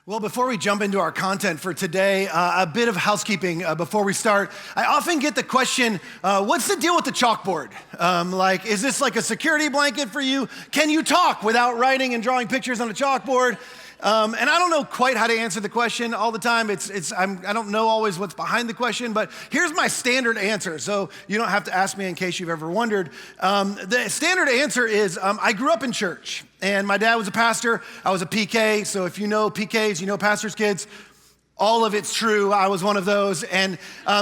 Well, before we jump into our content for today, a bit of housekeeping before we start. I often get the question, what's the deal with the chalkboard? Is this like a security blanket for you? Can you talk without writing and drawing pictures on a chalkboard? And I don't know quite how to answer the question all the time. I don't know always what's behind the question, but here's my standard answer. So you don't have to ask me in case you've ever wondered. The standard answer is, I grew up in church and my dad was a pastor. I was a PK. So if you know PKs, you know pastors' kids. All of it's true. I was one of those. And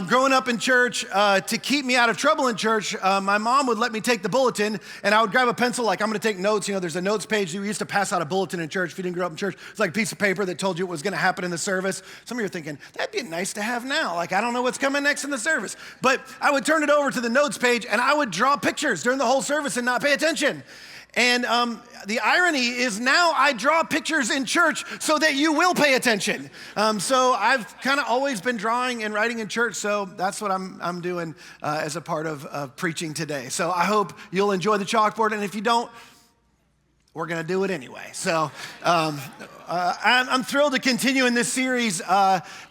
growing up in church, to keep me out of trouble in church, my mom would let me take the bulletin, and I would grab a pencil, like I'm going to take notes. You know, there's a notes page. We used to pass out a bulletin in church if you didn't grow up in church. It's like a piece of paper that told you what was going to happen in the service. Some of you are thinking, that'd be nice to have now. Like, I don't know what's coming next in the service. But I would turn it over to the notes page, and I would draw pictures during the whole service and not pay attention. And the irony is now I draw pictures in church so that you will pay attention. So I've kind of always been drawing and writing in church, so that's what I'm doing as a part of preaching today. So I hope you'll enjoy the chalkboard, and if you don't, we're going to do it anyway. So I'm thrilled to continue in this series.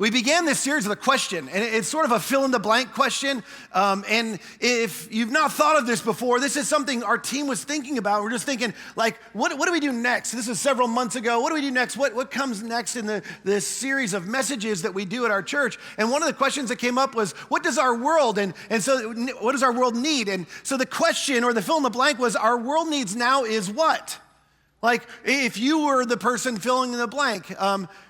We began this series with a question, and it's sort of a fill-in-the-blank question. And if you've not thought of this before, this is something our team was thinking about. We're just thinking, like, what do we do next? This is several months ago. What do we do next? What comes next in this series of messages that we do at our church? And one of the questions that came up was, what does our world, and so what does our world need? And so the question, or the fill-in-the-blank, was, our world needs now is what? Like, if you were the person filling in the blank,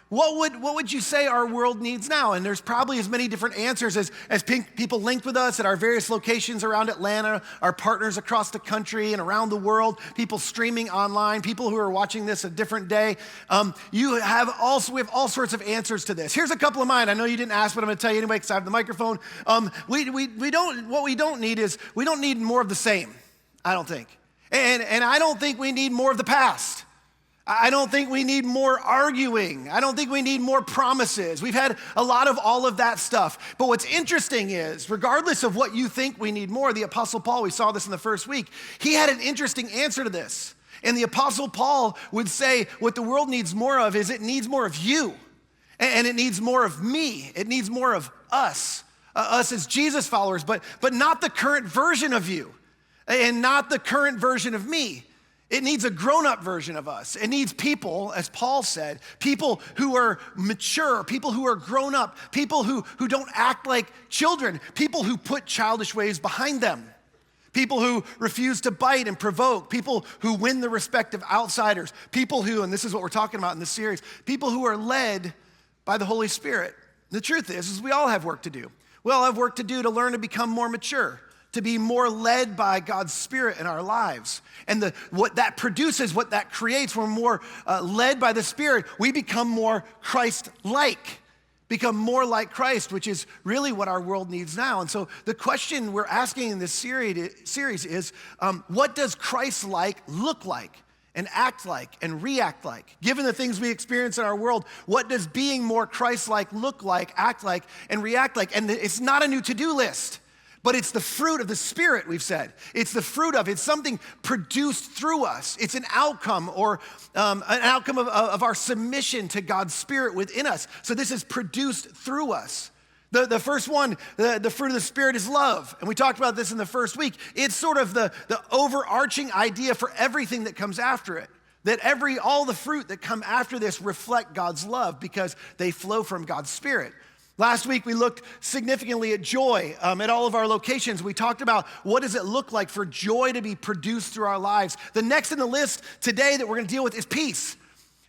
what would you say our world needs now? And there's probably as many different answers as people linked with us at our various locations around Atlanta, our partners across the country and around the world, people streaming online, people who are watching this a different day. We have all sorts of answers to this. Here's a couple of mine. I know you didn't ask, but I'm going to tell you anyway because I have the microphone. We don't need more of the same, I don't think. And I don't think we need more of the past. I don't think we need more arguing. I don't think we need more promises. We've had a lot of all of that stuff. But what's interesting is, regardless of what you think we need more, the Apostle Paul, we saw this in the first week, he had an interesting answer to this. And the Apostle Paul would say what the world needs more of is it needs more of you. And it needs more of me. It needs more of us as Jesus followers, but not the current version of you. And not the current version of me. It needs a grown-up version of us. It needs people, as Paul said, people who are mature, people who are grown up, people who don't act like children, people who put childish ways behind them, people who refuse to bite and provoke, people who win the respect of outsiders, people who, and this is what we're talking about in this series, people who are led by the Holy Spirit. The truth is we all have work to do. We all have work to do to learn to become more mature, to be more led by God's Spirit in our lives. And what that produces, what that creates, we're more led by the Spirit, we become more Christ-like, become more like Christ, which is really what our world needs now. And so the question we're asking in this series is, what does Christ-like look like and act like and react like? Given the things we experience in our world, what does being more Christ-like look like, act like, and react like? And it's not a new to-do list. But it's the fruit of the Spirit, we've said. It's something produced through us. It's an outcome of our submission to God's Spirit within us. So this is produced through us. The first one, the fruit of the Spirit is love. And we talked about this in the first week. It's sort of the overarching idea for everything that comes after it. That all the fruit that come after this reflect God's love because they flow from God's Spirit. Last week, we looked significantly at joy at all of our locations. We talked about what does it look like for joy to be produced through our lives. The next in the list today that we're going to deal with is peace.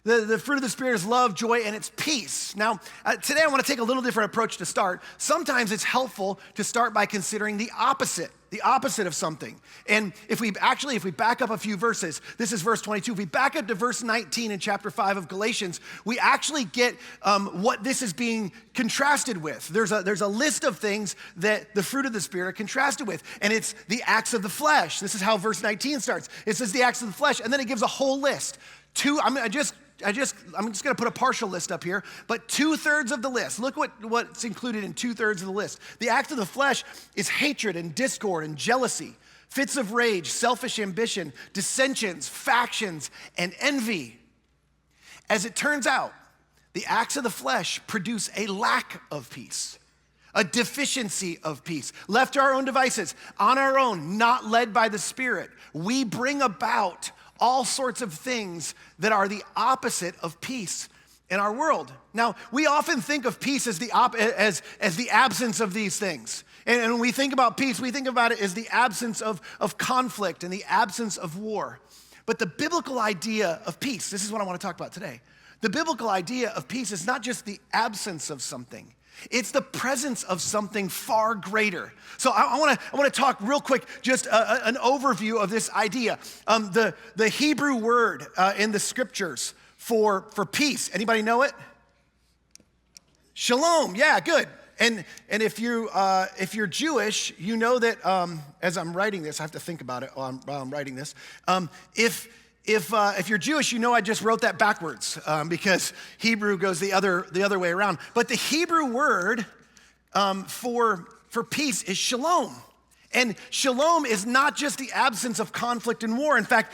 The fruit of the Spirit is love, joy, and it's peace. Now, today I want to take a little different approach to start. Sometimes it's helpful to start by considering the opposite. the opposite of something. And if we back up a few verses, this is verse 22. If we back up to verse 19 in chapter 5 of Galatians, we actually get what this is being contrasted with. There's a list of things that the fruit of the Spirit are contrasted with, and it's the acts of the flesh. This is how verse 19 starts. It says the acts of the flesh, and then it gives a whole list. I'm just going to put a partial list up here, but 2/3 of the list. Look what's included in 2/3 of the list. The act of the flesh is hatred and discord and jealousy, fits of rage, selfish ambition, dissensions, factions, and envy. As it turns out, the acts of the flesh produce a lack of peace, a deficiency of peace. Left to our own devices, on our own, not led by the Spirit, we bring about all sorts of things that are the opposite of peace in our world. Now, we often think of peace as the absence of these things. And when we think about peace, we think about it as the absence of conflict and the absence of war. But the biblical idea of peace, this is what I want to talk about today. The biblical idea of peace is not just the absence of something. It's the presence of something far greater. So I want to talk real quick, just an overview of this idea. The Hebrew word in the scriptures for peace. Anybody know it? Shalom. Yeah, good. And if you're Jewish, you know that as I'm writing this, I have to think about it while I'm writing this. If you're Jewish, you know I just wrote that backwards because Hebrew goes the other way around. But the Hebrew word for peace is shalom. And shalom is not just the absence of conflict and war. In fact,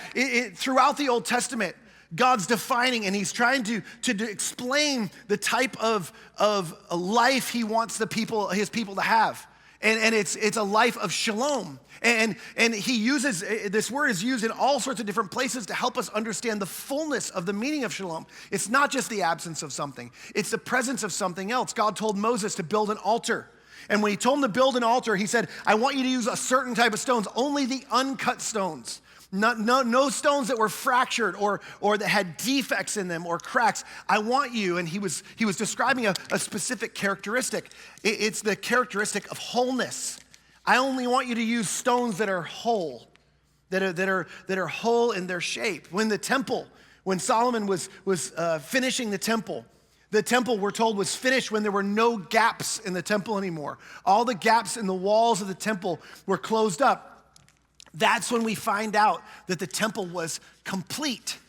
throughout the Old Testament, God's defining and he's trying to explain the type of a life he wants his people to have. And it's a life of shalom. And he uses, this word is used in all sorts of different places to help us understand the fullness of the meaning of shalom. It's not just the absence of something. It's the presence of something else. God told Moses to build an altar. And when he told him to build an altar, he said, I want you to use a certain type of stones, only the uncut stones. No stones that were fractured or that had defects in them or cracks. I want you, and he was describing a specific characteristic. It's the characteristic of wholeness. I only want you to use stones that are whole, that are whole in their shape. When Solomon was finishing the temple, we're told, was finished when there were no gaps in the temple anymore. All the gaps in the walls of the temple were closed up. That's when we find out that the temple was complete.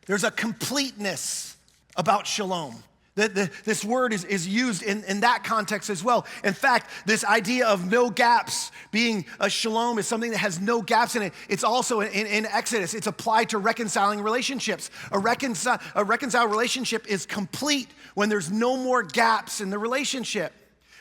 There's a completeness about shalom. This word is used in that context as well. In fact, this idea of no gaps being a shalom is something that has no gaps in it. It's also in Exodus. It's applied to reconciling relationships. A reconciled relationship is complete when there's no more gaps in the relationship.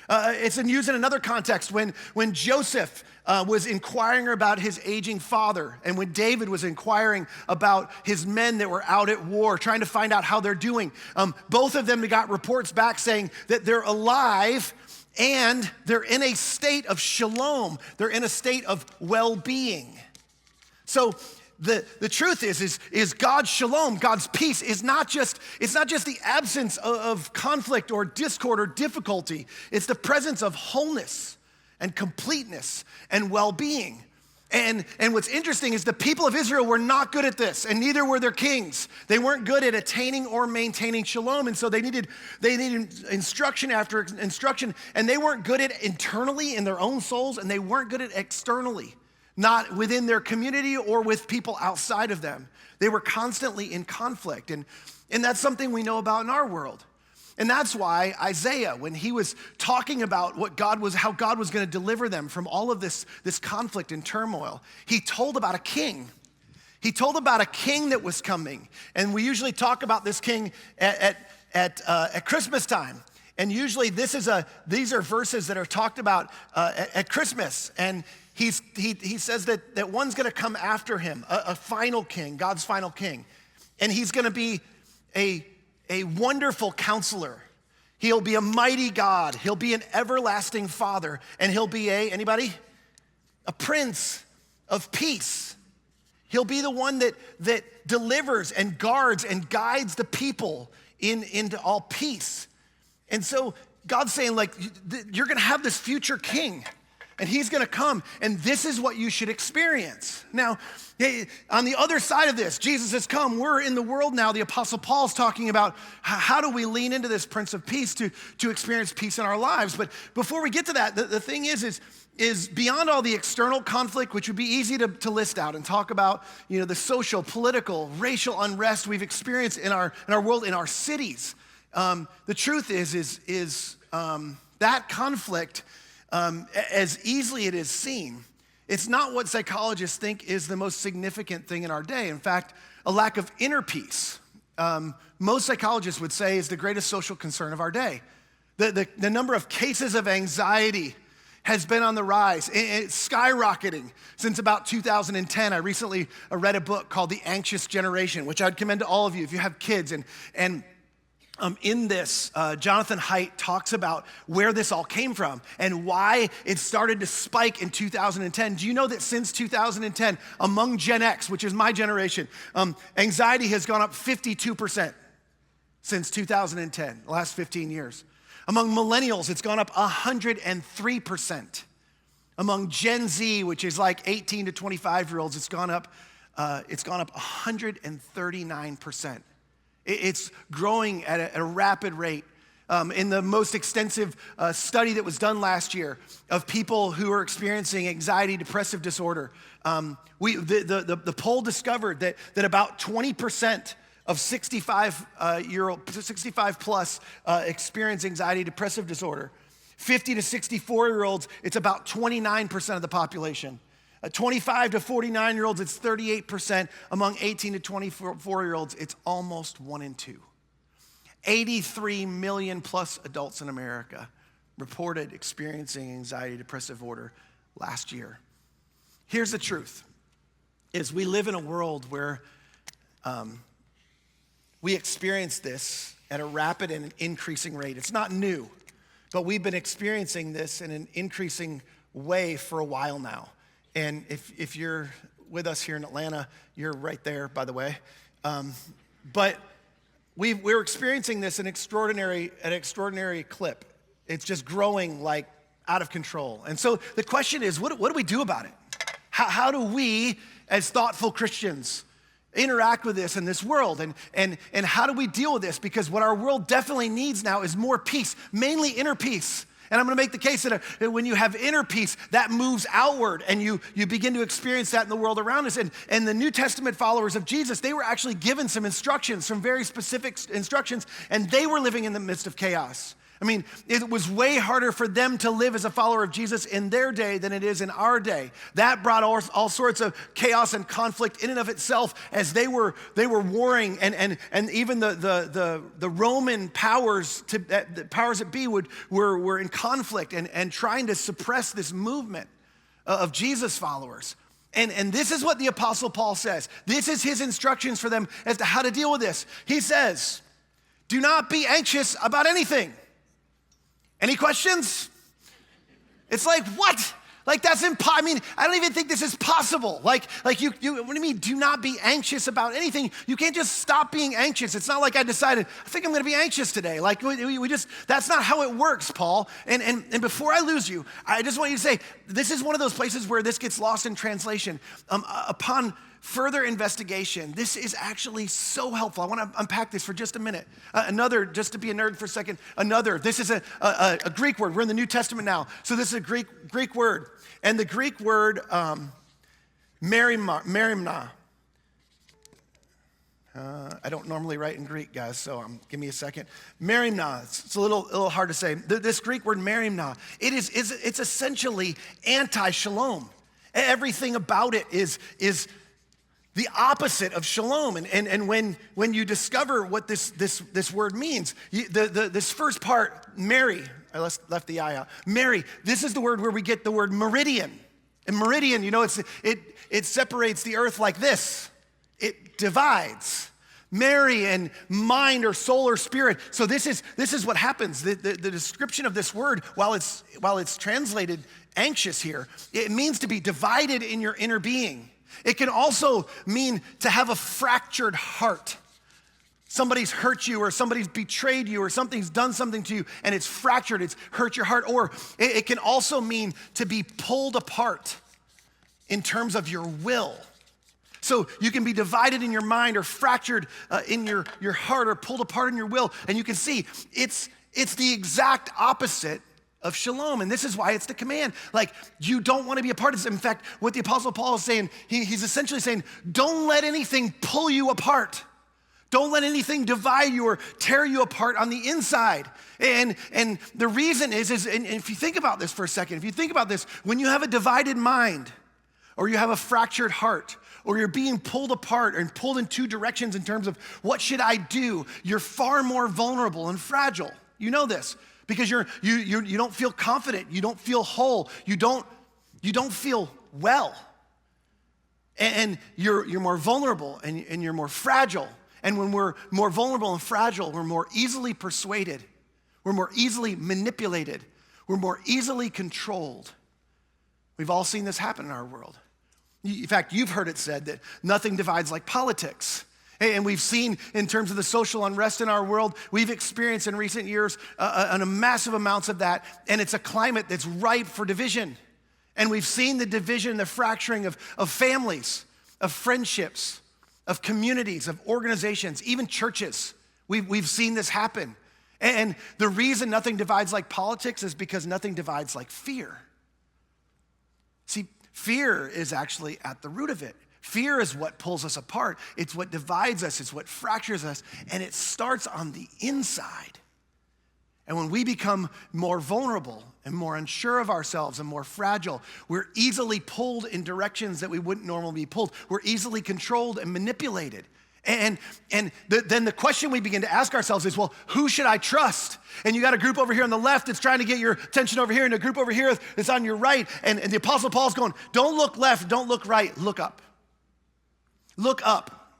It's used in another context when Joseph was inquiring about his aging father, and when David was inquiring about his men that were out at war, trying to find out how they're doing. Both of them got reports back saying that they're alive and they're in a state of shalom. They're in a state of well-being. So the truth is God's shalom, God's peace it's not just the absence of conflict or discord or difficulty. It's the presence of wholeness and completeness and well-being. And what's interesting is the people of Israel were not good at this, and neither were their kings. They weren't good at attaining or maintaining shalom, and so they needed instruction after instruction, and they weren't good at internally in their own souls, and they weren't good at externally, not within their community or with people outside of them. They were constantly in conflict, and that's something we know about in our world. And that's why Isaiah, when he was talking about how God was going to deliver them from all of this conflict and turmoil, he told about a king. He told about a king that was coming. And we usually talk about this king at Christmas time. And usually these are verses that are talked about at Christmas. And he says that one's going to come after him, a final king, God's final king. And he's going to be a wonderful counselor. He'll be a mighty God. He'll be an everlasting Father. And he'll be anybody? A prince of peace. He'll be the one that delivers and guards and guides the people into all peace. And so God's saying, like, you're going to have this future king And he's gonna come, and this is what you should experience. Now, on the other side of this, Jesus has come. We're in the world now. The Apostle Paul's talking about how do we lean into this Prince of Peace to experience peace in our lives. But before we get to that, the thing is beyond all the external conflict, which would be easy to list out and talk about, the social, political, racial unrest we've experienced in our world, in our cities. The truth is that conflict, as easily it is seen, it's not what psychologists think is the most significant thing in our day. In fact, a lack of inner peace, most psychologists would say, is the greatest social concern of our day. The number of cases of anxiety has been on the rise. It's skyrocketing since about 2010. I recently read a book called The Anxious Generation, which I'd commend to all of you if you have kids. And in this, Jonathan Haidt talks about where this all came from and why it started to spike in 2010. Do you know that since 2010, among Gen X, which is my generation, anxiety has gone up 52% since 2010, the last 15 years. Among millennials, it's gone up 103%. Among Gen Z, which is like 18 to 25-year-olds, it's gone up 139%. It's growing at a rapid rate. In the most extensive study that was done last year of people who are experiencing anxiety, depressive disorder, the poll discovered that about 20% of 65 plus experience anxiety, depressive disorder. 50 to 64-year-olds, it's about 29% of the population. 25 to 49-year-olds, it's 38%. Among 18 to 24-year-olds, it's almost 1 in 2. 83 million plus adults in America reported experiencing anxiety, depressive disorder last year. Here's the truth, is we live in a world where we experience this at a rapid and increasing rate. It's not new, but we've been experiencing this in an increasing way for a while now. And if you're with us here in Atlanta, you're right there, by the way. But we're experiencing this at an extraordinary clip. It's just growing like out of control. And so the question is, what do we do about it? How do we, as thoughtful Christians, interact with this in this world? And how do we deal with this? Because what our world definitely needs now is more peace, mainly inner peace. And I'm gonna make the case that when you have inner peace, that moves outward and you begin to experience that in the world around us. And the New Testament followers of Jesus, they were actually given some instructions, some very specific instructions, and they were living in the midst of chaos. I mean, it was way harder for them to live as a follower of Jesus in their day than it is in our day. That brought all sorts of chaos and conflict in and of itself as they were warring, and even the Roman powers, the powers that be were in conflict and trying to suppress this movement of Jesus followers. And this is what the Apostle Paul says. This is his instructions for them as to how to deal with this. He says, do not be anxious about anything. Any questions? It's like, what? Like, that's impossible. I mean, I don't even think this is possible. Like you, what do you mean, do not be anxious about anything? You can't just stop being anxious. It's not like I decided, I think I'm gonna be anxious today. Like, we just, that's not how it works, Paul. And before I lose you, I just want you to say, this is one of those places where this gets lost in translation. Upon further investigation, this is actually so helpful. I want to unpack this for just a minute. Just to be a nerd for a second, this is a Greek word. We're in the New Testament now. So this is a Greek word. And the Greek word, merimna. I don't normally write in Greek, guys, so give me a second. Merimna, it's a little hard to say. This Greek word, merimna, it's essentially anti-shalom. Everything about it is the opposite of shalom. And when you discover what this word means, this first part, Mary, I left the I out. Mary, this is the word where we get the word meridian. And meridian, it separates the earth like this. It divides. Mary and mind or soul or spirit. So this is what happens. The description of this word, while it's translated anxious here, it means to be divided in your inner being. It can also mean to have a fractured heart. Somebody's hurt you or somebody's betrayed you or something's done something to you and it's fractured, it's hurt your heart. Or it can also mean to be pulled apart in terms of your will. So you can be divided in your mind or fractured in your heart or pulled apart in your will. And you can see it's the exact opposite of shalom. And this is why it's the command. Like, you don't want to be a part of this. In fact, what the Apostle Paul is saying, he's essentially saying, don't let anything pull you apart. Don't let anything divide you or tear you apart on the inside. And the reason is and if you think about this for a second, if you think about this, when you have a divided mind or you have a fractured heart or you're being pulled apart and pulled in two directions in terms of what should I do, you're far more vulnerable and fragile. You know this because you don't feel confident, you don't feel whole, you don't feel well. And you're more vulnerable and you're more fragile. And when we're more vulnerable and fragile, we're more easily persuaded. We're more easily manipulated. We're more easily controlled. We've all seen this happen in our world. In fact, you've heard it said that nothing divides like politics. And we've seen in terms of the social unrest in our world, we've experienced in recent years a massive amounts of that. And it's a climate that's ripe for division. And we've seen the division, the fracturing of families, of friendships, of communities, of organizations, even churches. We've seen this happen. And the reason nothing divides like politics is because nothing divides like fear. See, fear is actually at the root of it. Fear is what pulls us apart. It's what divides us. It's what fractures us. And it starts on the inside. And when we become more vulnerable and more unsure of ourselves and more fragile, we're easily pulled in directions that we wouldn't normally be pulled. We're easily controlled and manipulated. And then the question we begin to ask ourselves is, well, who should I trust? And you got a group over here on the left that's trying to get your attention over here, and a group over here that's on your right. And the Apostle Paul's going, don't look left, don't look right, look up. Look up.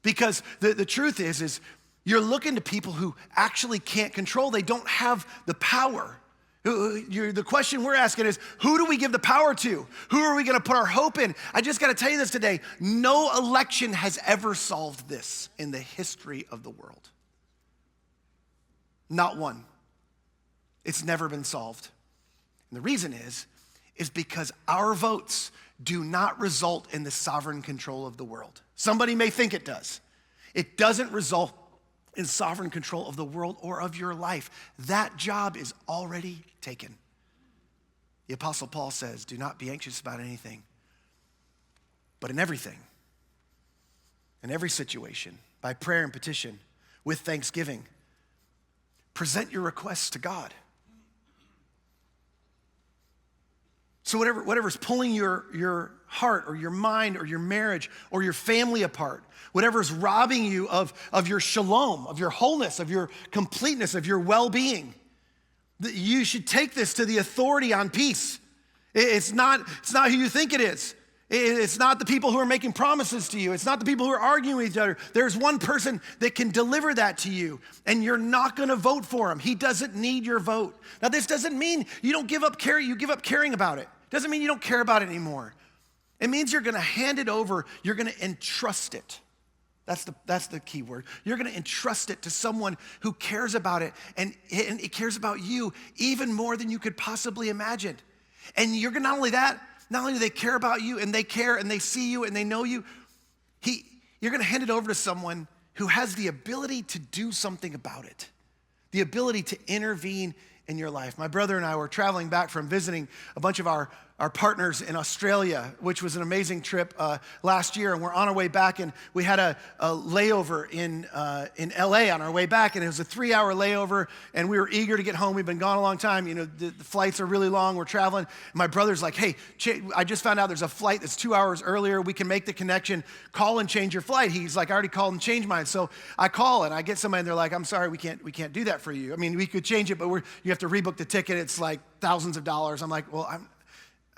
Because the truth is you're looking to people who actually can't control. They don't have the power. The question we're asking is, who do we give the power to? Who are we going to put our hope in? I just got to tell you this today. No election has ever solved this in the history of the world. Not one. It's never been solved. And the reason is because our votes do not result in the sovereign control of the world. Somebody may think it does. It doesn't result in sovereign control of the world or of your life. That job is already taken. The Apostle Paul says, do not be anxious about anything, but in everything, in every situation, by prayer and petition, with thanksgiving, present your requests to God. So whatever's pulling your heart or your mind or your marriage or your family apart, whatever's robbing you of your shalom, of your wholeness, of your completeness, of your well-being, you should take this to the authority on peace. It's not who you think it is. It's not the people who are making promises to you. It's not the people who are arguing with each other. There's one person that can deliver that to you, and you're not going to vote for him. He doesn't need your vote. Now, this doesn't mean you don't give up care. You give up caring about it. Doesn't mean you don't care about it anymore. It means you're going to hand it over. You're going to entrust it. That's the key word. You're going to entrust it to someone who cares about it, and it cares about you even more than you could possibly imagine. And you're going to, not only do they care about you, and they care, and they see you, and they know you, you're going to hand it over to someone who has the ability to do something about it, the ability to intervene in your life. My brother and I were traveling back from visiting a bunch of our partners in Australia, which was an amazing trip last year. And we're on our way back, and we had a layover in LA on our way back, and it was a 3-hour layover, and we were eager to get home. We've been gone a long time. You know, the flights are really long. We're traveling. And my brother's like, hey, I just found out there's a flight that's 2 hours earlier. We can make the connection. Call and change your flight. He's like, I already called and changed mine. So I call, and I get somebody, and they're like, I'm sorry, we can't do that for you. I mean, we could change it, but you have to rebook the ticket. It's like thousands of dollars. I'm like, well,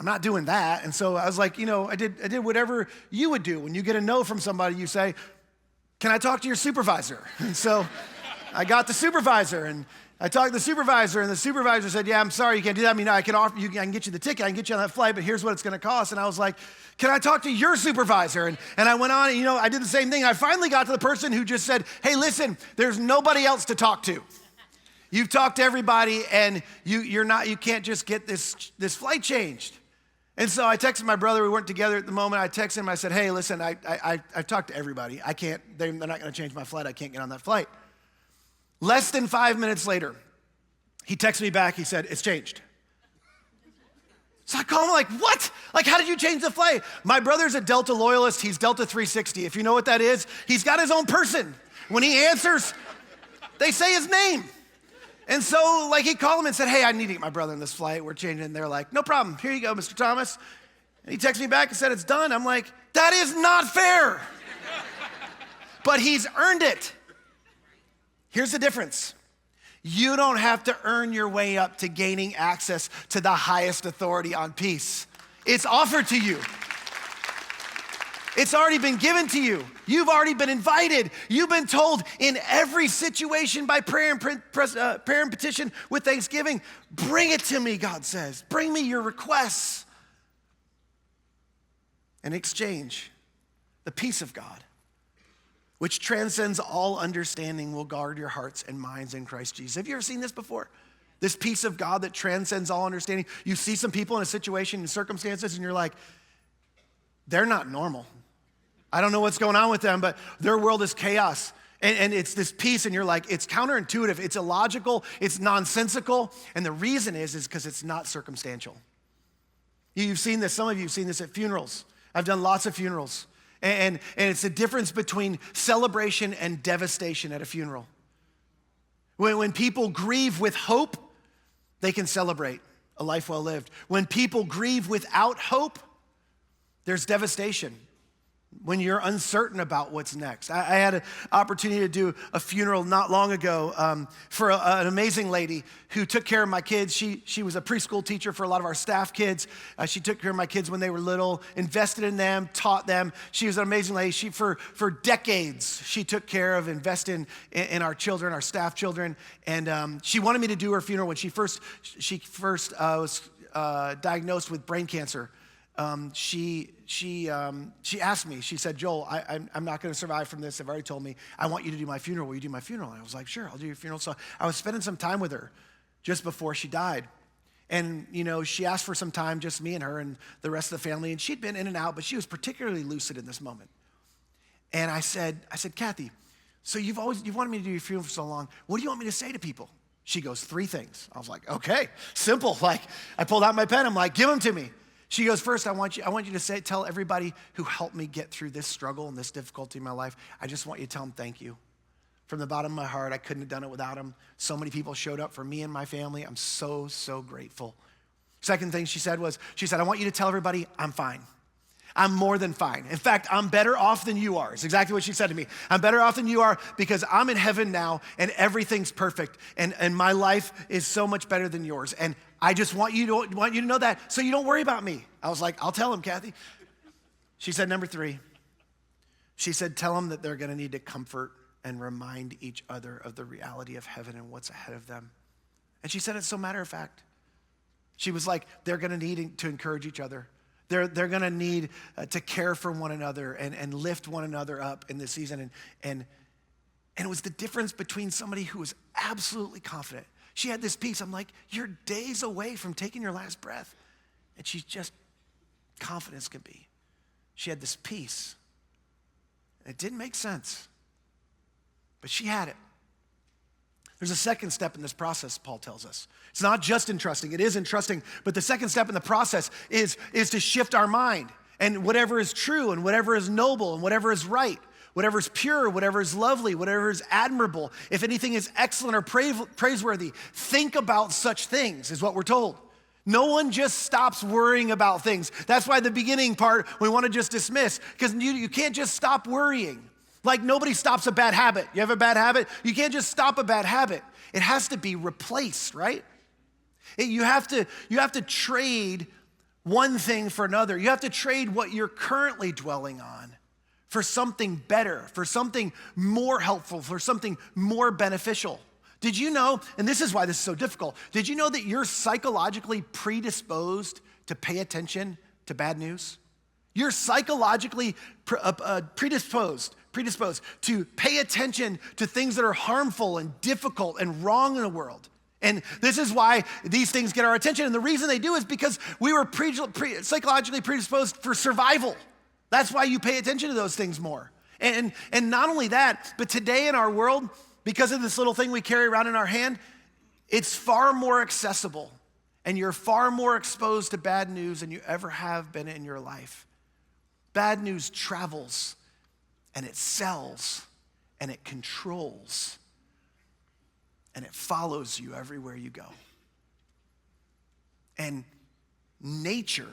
I'm not doing that. And so I was like, I did whatever you would do. When you get a no from somebody, you say, can I talk to your supervisor? And so I got the supervisor, and I talked to the supervisor, and the supervisor said, yeah, I'm sorry, you can't do that. I mean, I can get you the ticket, I can get you on that flight, but here's what it's gonna cost. And I was like, can I talk to your supervisor? And I went on, and I did the same thing. I finally got to the person who just said, hey, listen, there's nobody else to talk to. You've talked to everybody, and you can't just get this flight changed. And so I texted my brother, we weren't together at the moment. I texted him, I said, hey, listen, I've talked to everybody. They're not gonna change my flight, I can't get on that flight. Less than 5 minutes later, he texted me back, he said, it's changed. So I call him like, what? Like, how did you change the flight? My brother's a Delta loyalist, he's Delta 360. If you know what that is, he's got his own person. When he answers, they say his name. And so he called him and said, hey, I need to get my brother on this flight, we're changing. And they're like, no problem, here you go, Mr. Thomas. And he texted me back and said, it's done. I'm like, that is not fair. But he's earned it. Here's the difference. You don't have to earn your way up to gaining access to the highest authority on peace. It's offered to you. It's already been given to you. You've already been invited. You've been told in every situation by prayer and petition with thanksgiving, bring it to me, God says. Bring me your requests. In exchange, the peace of God, which transcends all understanding, will guard your hearts and minds in Christ Jesus. Have you ever seen this before? This peace of God that transcends all understanding. You see some people in a situation and circumstances and you're like, they're not normal. I don't know what's going on with them, but their world is chaos. And it's this peace, and you're like, it's counterintuitive, it's illogical, it's nonsensical. And the reason is because it's not circumstantial. You've seen this, some of you have seen this at funerals. I've done lots of funerals. And it's the difference between celebration and devastation at a funeral. When people grieve with hope, they can celebrate a life well lived. When people grieve without hope, there's devastation. When you're uncertain about what's next. I had an opportunity to do a funeral not long ago for an amazing lady who took care of my kids. She was a preschool teacher for a lot of our staff kids. She took care of my kids when they were little, invested in them, taught them. She was an amazing lady. For decades, she took care of investing in our children, our staff children. And she wanted me to do her funeral when she first was diagnosed with brain cancer. She asked me, she said, Joel, I'm not going to survive from this. They've already told me, I want you to do my funeral. Will you do my funeral? And I was like, sure, I'll do your funeral. So I was spending some time with her just before she died. And, she asked for some time, just me and her and the rest of the family. And she'd been in and out, but she was particularly lucid in this moment. And I said, Kathy, so you've wanted me to do your funeral for so long. What do you want me to say to people? She goes, 3 things. I was like, okay, simple. I pulled out my pen. I'm like, give them to me. She goes, first, I want you to tell everybody who helped me get through this struggle and this difficulty in my life, I just want you to tell them thank you. From the bottom of my heart, I couldn't have done it without them. So many people showed up for me and my family. I'm so, so grateful. Second thing she said, I want you to tell everybody I'm fine. I'm more than fine. In fact, I'm better off than you are. It's exactly what she said to me. I'm better off than you are because I'm in heaven now and everything's perfect and my life is so much better than yours. And I just want you to know that so you don't worry about me. I was like, I'll tell him, Kathy. She said, number 3, she said, tell them that they're going to need to comfort and remind each other of the reality of heaven and what's ahead of them. And she said it so matter of fact. She was like, they're going to need to encourage each other. They're going to need to care for one another and lift one another up in this season. And it was the difference between somebody who was absolutely confident. She had this peace. I'm like, you're days away from taking your last breath. And she's just confident as can be. She had this peace. It didn't make sense, but she had it. There's a second step in this process, Paul tells us. It's not just entrusting, it is entrusting, but the second step in the process is to shift our mind. And whatever is true and whatever is noble and whatever is right, whatever is pure, whatever is lovely, whatever is admirable, if anything is excellent or praiseworthy, think about such things, is what we're told. No one just stops worrying about things. That's why the beginning part we want to just dismiss, because you can't just stop worrying. Like nobody stops a bad habit. You have a bad habit? You can't just stop a bad habit. It has to be replaced, right? You have to trade one thing for another. You have to trade what you're currently dwelling on for something better, for something more helpful, for something more beneficial. Did you know, and this is why this is so difficult, did you know that you're psychologically predisposed to pay attention to bad news? You're psychologically predisposed to pay attention to things that are harmful and difficult and wrong in the world. And this is why these things get our attention. And the reason they do is because we were psychologically predisposed for survival. That's why you pay attention to those things more. And not only that, but today in our world, because of this little thing we carry around in our hand, it's far more accessible. And you're far more exposed to bad news than you ever have been in your life. Bad news travels, and it sells, and it controls, and it follows you everywhere you go. And nature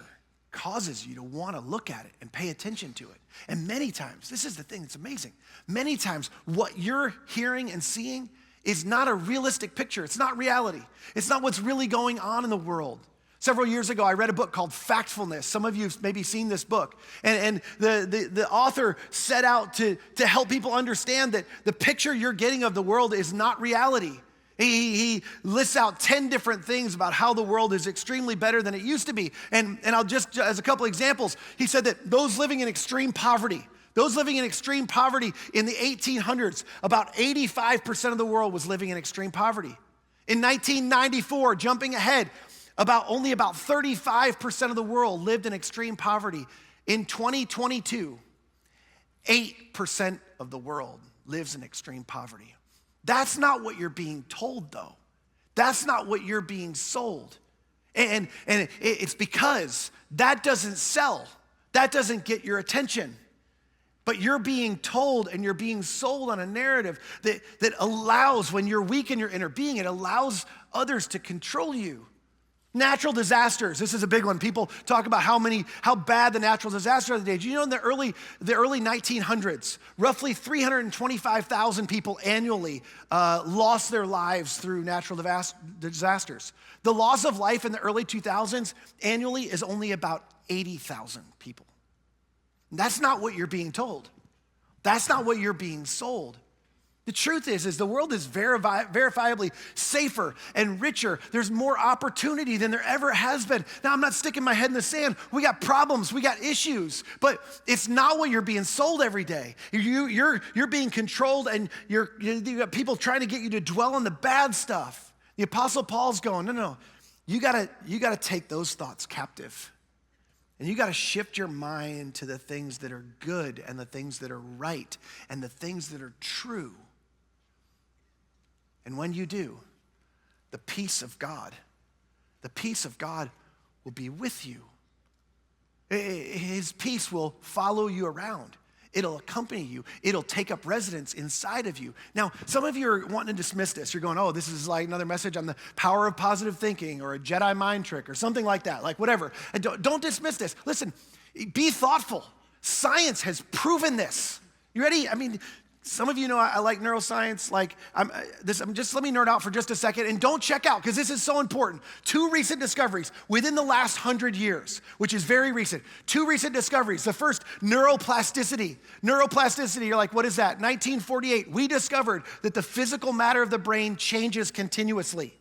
causes you to want to look at it and pay attention to it. And many times, this is the thing that's amazing, many times what you're hearing and seeing is not a realistic picture. It's not reality. It's not what's really going on in the world. Several years ago, I read a book called Factfulness. Some of you have maybe seen this book. And the author set out to help people understand that the picture you're getting of the world is not reality. He lists out 10 different things about how the world is extremely better than it used to be. And I'll just, as a couple examples, he said that those living in extreme poverty in the 1800s, about 85% of the world was living in extreme poverty. In 1994, jumping ahead, only about 35% of the world lived in extreme poverty. In 2022, 8% of the world lives in extreme poverty. That's not what you're being told, though. That's not what you're being sold. And it's because that doesn't sell. That doesn't get your attention. But you're being told and you're being sold on a narrative that allows, when you're weak in your inner being, it allows others to control you. Natural disasters, this is a big one. People talk about how bad the natural disasters are today. Do you know in the early 1900s, roughly 325,000 people annually lost their lives through natural disasters. The loss of life in the early 2000s annually is only about 80,000 people. That's not what you're being told. That's not what you're being sold. The truth is the world is verifiably safer and richer. There's more opportunity than there ever has been. Now, I'm not sticking my head in the sand. We got problems, we got issues, but it's not what you're being sold every day. You're being controlled, and you got people trying to get you to dwell on the bad stuff. The Apostle Paul's going, no, you gotta take those thoughts captive. And you got to shift your mind to the things that are good and the things that are right and the things that are true. And when you do, the peace of God will be with you. His peace will follow you around. It'll accompany you. It'll take up residence inside of you. Now, some of you are wanting to dismiss this. You're going, oh, this is like another message on the power of positive thinking or a Jedi mind trick or something like that, like whatever. And don't dismiss this. Listen, be thoughtful. Science has proven this. You ready? I mean, some of you know I like neuroscience. Just let me nerd out for just a second, and don't check out because this is so important. 2 recent discoveries within the last 100 years, which is very recent. 2 recent discoveries. The first, neuroplasticity. Neuroplasticity, you're like, what is that? 1948, we discovered that the physical matter of the brain changes continuously.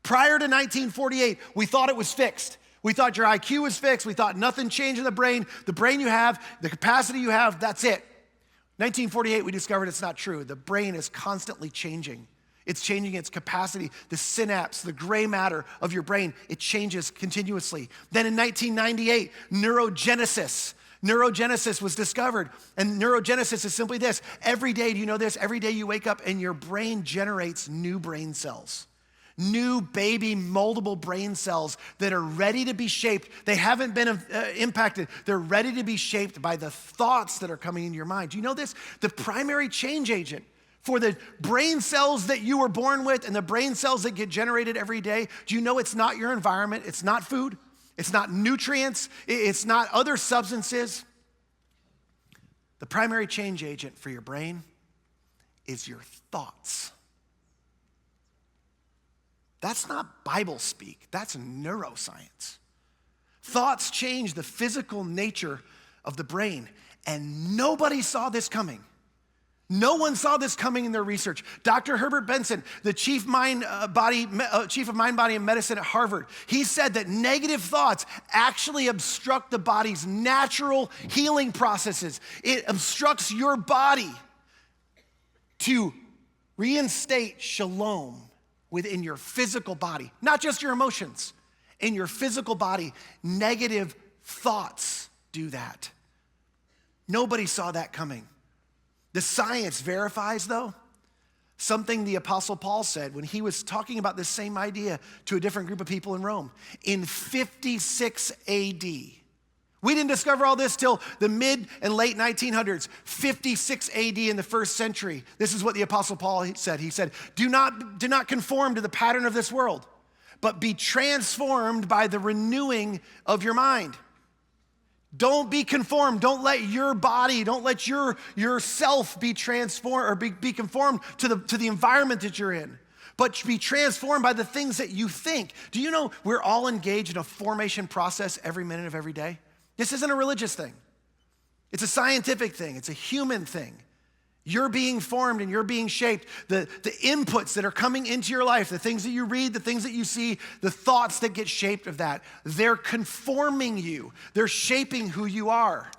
Prior to 1948, we thought it was fixed. We thought your IQ was fixed. We thought nothing changed in the brain. The brain you have, the capacity you have, that's it. 1948, we discovered it's not true. The brain is constantly changing. It's changing its capacity. The synapse, the gray matter of your brain, it changes continuously. Then in 1998, neurogenesis. Neurogenesis was discovered. And neurogenesis is simply this. Every day, do you know this? Every day you wake up and your brain generates new brain cells. New baby moldable brain cells that are ready to be shaped. They haven't been impacted. They're ready to be shaped by the thoughts that are coming into your mind. Do you know this? The primary change agent for the brain cells that you were born with and the brain cells that get generated every day, do you know it's not your environment? It's not food. It's not nutrients. It's not other substances. The primary change agent for your brain is your thoughts. That's not Bible speak, that's neuroscience. Thoughts change the physical nature of the brain, and nobody saw this coming No one saw this coming in their research. Dr. Herbert Benson, the chief of mind, body, and medicine at Harvard, he said that negative thoughts actually obstruct the body's natural healing processes. It obstructs your body to reinstate shalom within your physical body, not just your emotions. In your physical body, negative thoughts do that. Nobody saw that coming. The science verifies, though, something the Apostle Paul said when he was talking about this same idea to a different group of people in Rome. In 56 AD, we didn't discover all this till the mid and late 1900s, 56 AD in the first century. This is what the Apostle Paul said. He said, do not conform to the pattern of this world, but be transformed by the renewing of your mind. Don't be conformed. Don't let your body, don't let yourself be transformed or be conformed to the environment that you're in, but be transformed by the things that you think. Do you know we're all engaged in a formation process every minute of every day? This isn't a religious thing. It's a scientific thing. It's a human thing. You're being formed and you're being shaped. The inputs that are coming into your life, the things that you read, the things that you see, the thoughts that get shaped of that, they're conforming you. They're shaping who you are.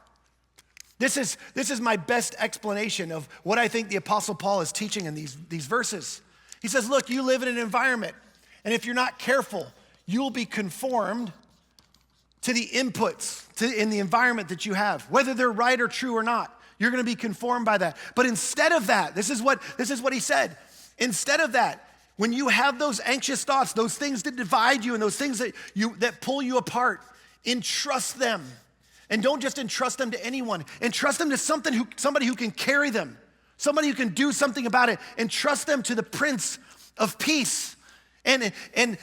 This is my best explanation of what I think the Apostle Paul is teaching in these verses. He says, look, you live in an environment, and if you're not careful, you'll be conformed to the inputs in the environment that you have, whether they're right or true or not. You're going to be conformed by that. But instead of that, this is what he said. Instead of that, when you have those anxious thoughts, those things that divide you and those things that pull you apart, entrust them. And don't just entrust them to anyone. Entrust them to somebody who can carry them, somebody who can do something about it. Entrust them to the Prince of Peace. And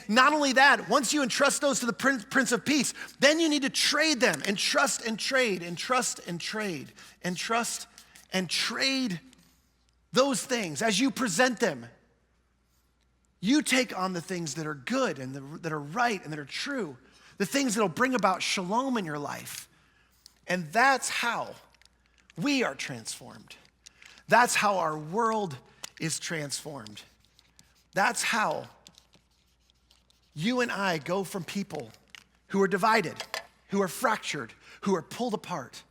not only that, once you entrust those to the Prince of Peace, then you need to trade them. Entrust and trade, entrust and trade, entrust and trade those things. As you present them, you take on the things that are good and that are right and that are true, the things that will bring about shalom in your life. And that's how we are transformed. That's how our world is transformed. That's how you and I go from people who are divided, who are fractured, who are pulled apart,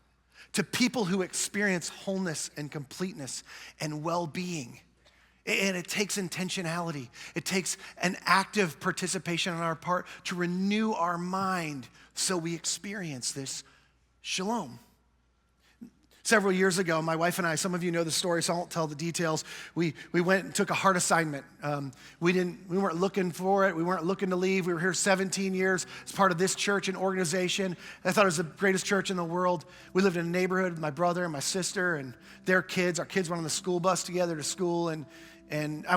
to people who experience wholeness and completeness and well-being. And it takes intentionality. It takes an active participation on our part to renew our mind so we experience this shalom. Several years ago, my wife and I, some of you know the story, so I won't tell the details. We went and took a hard assignment. We weren't looking for it. We weren't looking to leave. We were here 17 years as part of this church and organization. I thought it was the greatest church in the world. We lived in a neighborhood with my brother and my sister and their kids. Our kids went on the school bus together to school, and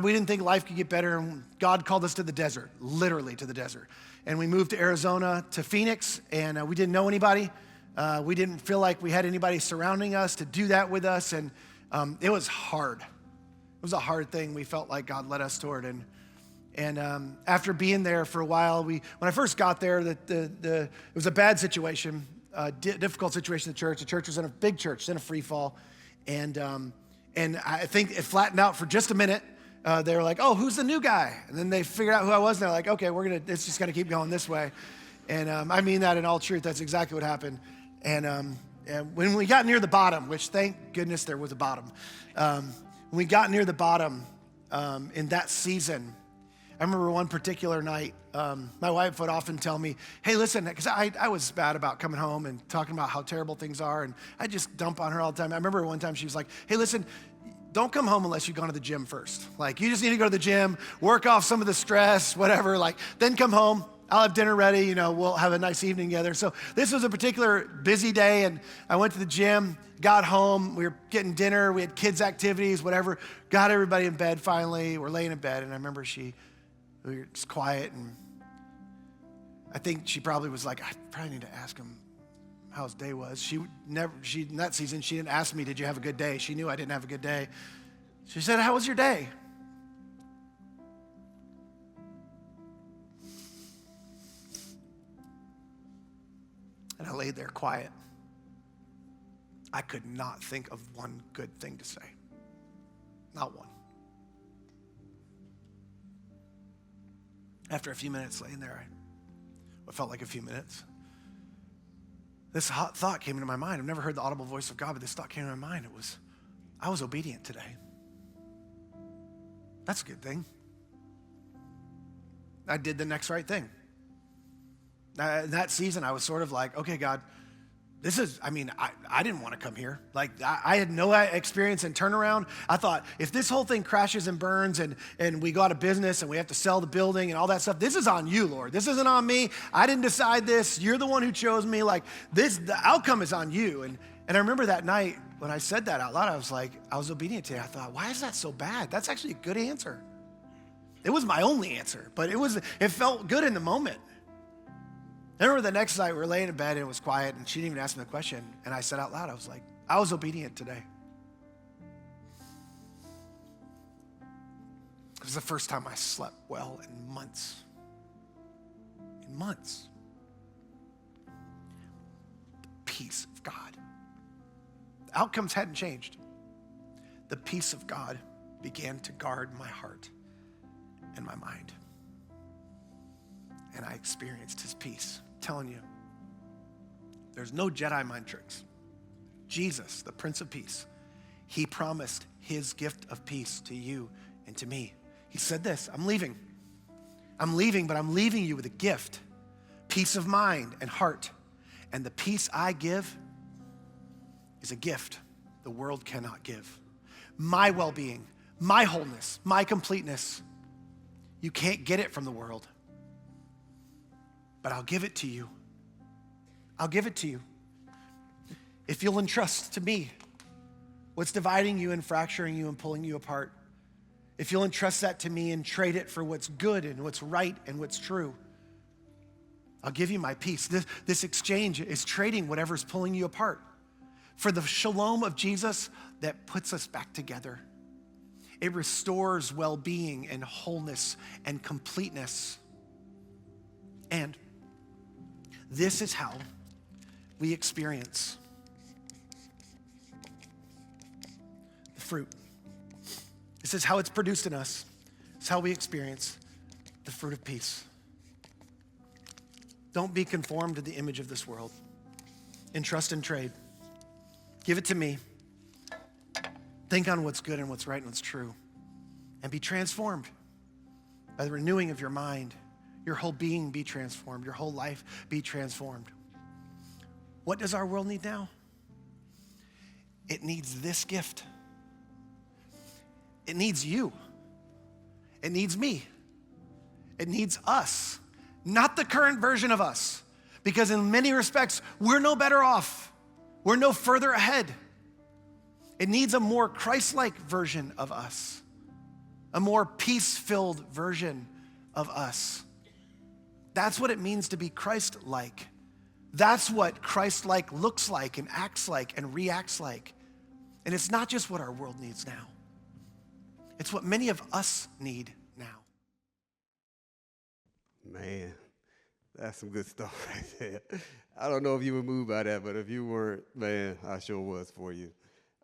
we didn't think life could get better. And God called us to the desert, literally to the desert. And we moved to Arizona, to Phoenix, and we didn't know anybody. We didn't feel like we had anybody surrounding us to do that with us, and it was hard. It was a hard thing we felt like God led us toward. And after being there for a while, when I first got there, it was a bad situation, difficult situation in the church. The church was in a big church, in a free fall, and I think it flattened out for just a minute. They were like, "Oh, who's the new guy?" And then they figured out who I was, and they're like, "Okay, it's just gonna keep going this way." And I mean that in all truth. That's exactly what happened. And when we got near the bottom, which thank goodness there was a bottom, when we got near the bottom in that season, I remember one particular night, my wife would often tell me, hey, listen, because I was bad about coming home and talking about how terrible things are, and I just dump on her all the time. I remember one time she was like, hey, listen, don't come home unless you've gone to the gym first. Like, you just need to go to the gym, work off some of the stress, whatever, then come home. I'll have dinner ready, we'll have a nice evening together. So this was a particular busy day, and I went to the gym, got home, we were getting dinner, we had kids' activities, whatever, got everybody in bed finally, we're laying in bed, and I remember we were just quiet, and I think she probably was like, I probably need to ask him how his day was. In that season, she didn't ask me, did you have a good day? She knew I didn't have a good day. She said, how was your day? And I laid there quiet. I could not think of one good thing to say. Not one. After a few minutes laying there, what felt like a few minutes, this hot thought came into my mind. I've never heard the audible voice of God, but this thought came into my mind. It was, I was obedient today. That's a good thing. I did the next right thing. That season, I was sort of like, okay, God, I didn't want to come here. Like, I had no experience in turnaround. I thought, if this whole thing crashes and burns and we go out of business and we have to sell the building and all that stuff, this is on you, Lord. This isn't on me. I didn't decide this. You're the one who chose me. Like, the outcome is on you. And I remember that night when I said that out loud, I was like, I was obedient today. I thought, why is that so bad? That's actually a good answer. It was my only answer, but it felt good in the moment. I remember the next night we were laying in bed and it was quiet and she didn't even ask me the question. And I said out loud, I was like, I was obedient today. It was the first time I slept well in months. In months. The peace of God. The outcomes hadn't changed. The peace of God began to guard my heart and my mind. And I experienced his peace. I'm telling you, there's no Jedi mind tricks. Jesus, the Prince of Peace, he promised his gift of peace to you and to me. He said this, I'm leaving, but I'm leaving you with a gift, peace of mind and heart. And the peace I give is a gift the world cannot give. My well-being, my wholeness, my completeness. You can't get it from the world. But I'll give it to you. I'll give it to you. If you'll entrust to me what's dividing you and fracturing you and pulling you apart, if you'll entrust that to me and trade it for what's good and what's right and what's true, I'll give you my peace. This exchange is trading whatever's pulling you apart for the shalom of Jesus that puts us back together. It restores well-being and wholeness and completeness. And this is how we experience the fruit. This is how it's produced in us. It's how we experience the fruit of peace. Don't be conformed to the image of this world. Entrust and trade. Give it to me. Think on what's good and what's right and what's true. And be transformed by the renewing of your mind. Your whole being be transformed. Your whole life be transformed. What does our world need now? It needs this gift. It needs you. It needs me. It needs us, not the current version of us. Because in many respects, we're no better off. We're no further ahead. It needs a more Christ-like version of us, a more peace-filled version of us. That's what it means to be Christ-like. That's what Christ-like looks like and acts like and reacts like. And it's not just what our world needs now. It's what many of us need now. Man, that's some good stuff right there. I don't know if you were moved by that, but if you weren't, man, I sure was for you.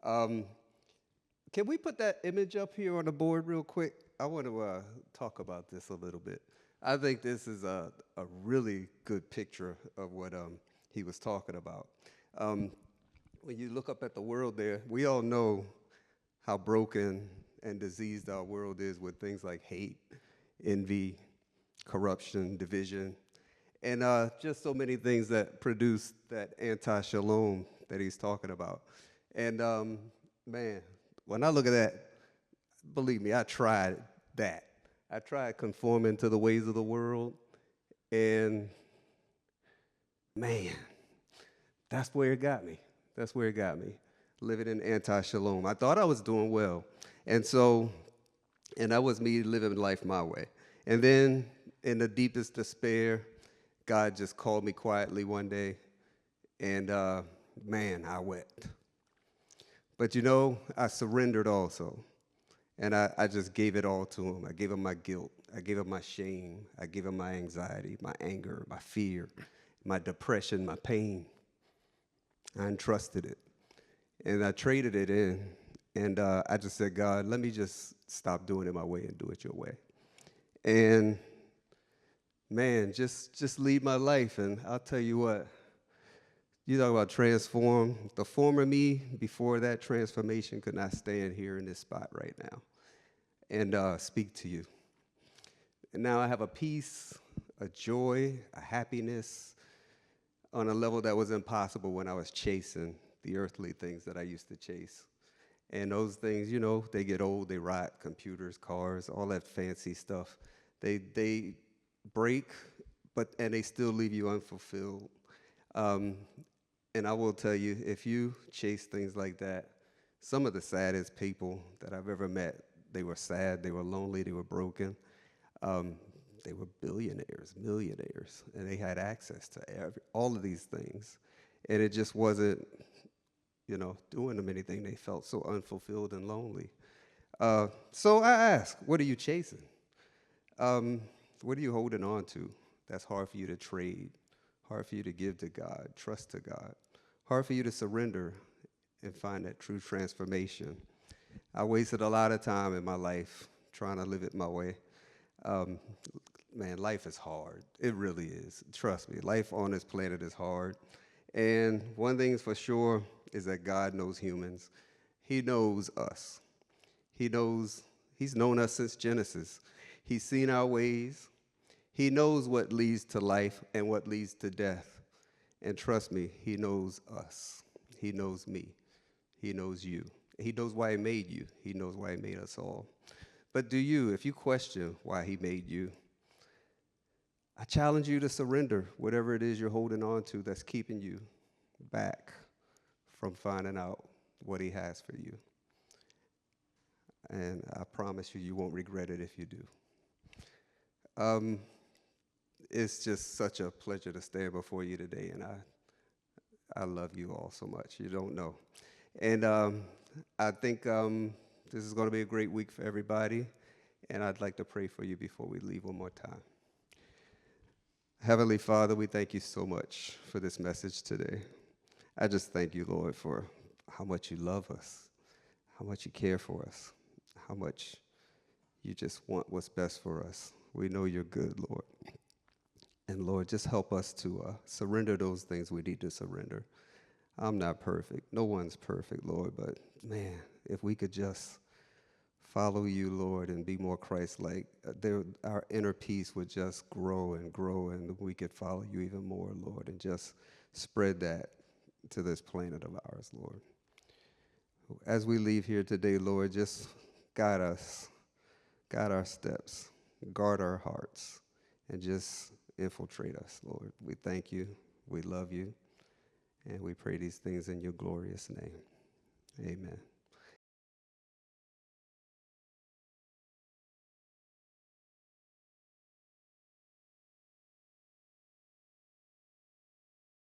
Can we put that image up here on the board real quick? I want to talk about this a little bit. I think this is a really good picture of what he was talking about. When you look up at the world there, we all know how broken and diseased our world is with things like hate, envy, corruption, division, and just so many things that produce that anti-shalom that he's talking about. And man, when I look at that, believe me, I tried that. I tried conforming to the ways of the world, and man, that's where it got me. That's where it got me, living in anti-shalom. I thought I was doing well, and that was me living life my way. And then, in the deepest despair, God just called me quietly one day, and man, I wept. But you know, I surrendered also. And I just gave it all to him. I gave him my guilt. I gave him my shame. I gave him my anxiety, my anger, my fear, my depression, my pain. I entrusted it. And I traded it in. And I just said, God, let me just stop doing it my way and do it your way. And man, just lead my life. And I'll tell you what, you talk about transform. The former me before that transformation could not stand here in this spot right now and speak to you. And now I have a peace, a joy, a happiness on a level that was impossible when I was chasing the earthly things that I used to chase. And those things, you know, they get old, they rot, computers, cars, all that fancy stuff. They break, and they still leave you unfulfilled. And I will tell you, if you chase things like that, some of the saddest people that I've ever met, they were sad, they were lonely, they were broken. They were billionaires, millionaires, and they had access to all of these things. And it just wasn't, you know, doing them anything. They felt so unfulfilled and lonely. So I ask, what are you chasing? What are you holding on to that's hard for you to trade, hard for you to give to God, trust to God, hard for you to surrender and find that true transformation? I wasted a lot of time in my life trying to live it my way. Man, life is hard. It really is. Trust me, life on this planet is hard. And one thing's for sure is that God knows humans. He knows us. He's known us since Genesis. He's seen our ways. He knows what leads to life and what leads to death. And trust me, he knows us. He knows me. He knows you. He knows why he made you. He knows why he made us all. But do you, if you question why he made you, I challenge you to surrender whatever it is you're holding on to that's keeping you back from finding out what he has for you. And I promise you, you won't regret it if you do. It's just such a pleasure to stand before you today, and I love you all so much. You don't know. And I think this is going to be a great week for everybody, and I'd like to pray for you before we leave one more time. Heavenly Father, we thank you so much for this message today. I just thank you, Lord, for how much you love us, how much you care for us, how much you just want what's best for us. We know you're good, Lord. And Lord, just help us to surrender those things we need to surrender. I'm not perfect. No one's perfect, Lord, but man, if we could just follow you, Lord, and be more Christ-like, our inner peace would just grow, and we could follow you even more, Lord, and just spread that to this planet of ours, Lord. As we leave here today, Lord, just guide us, guide our steps, guard our hearts, and just infiltrate us, Lord. We thank you, we love you, and we pray these things in your glorious name. Amen.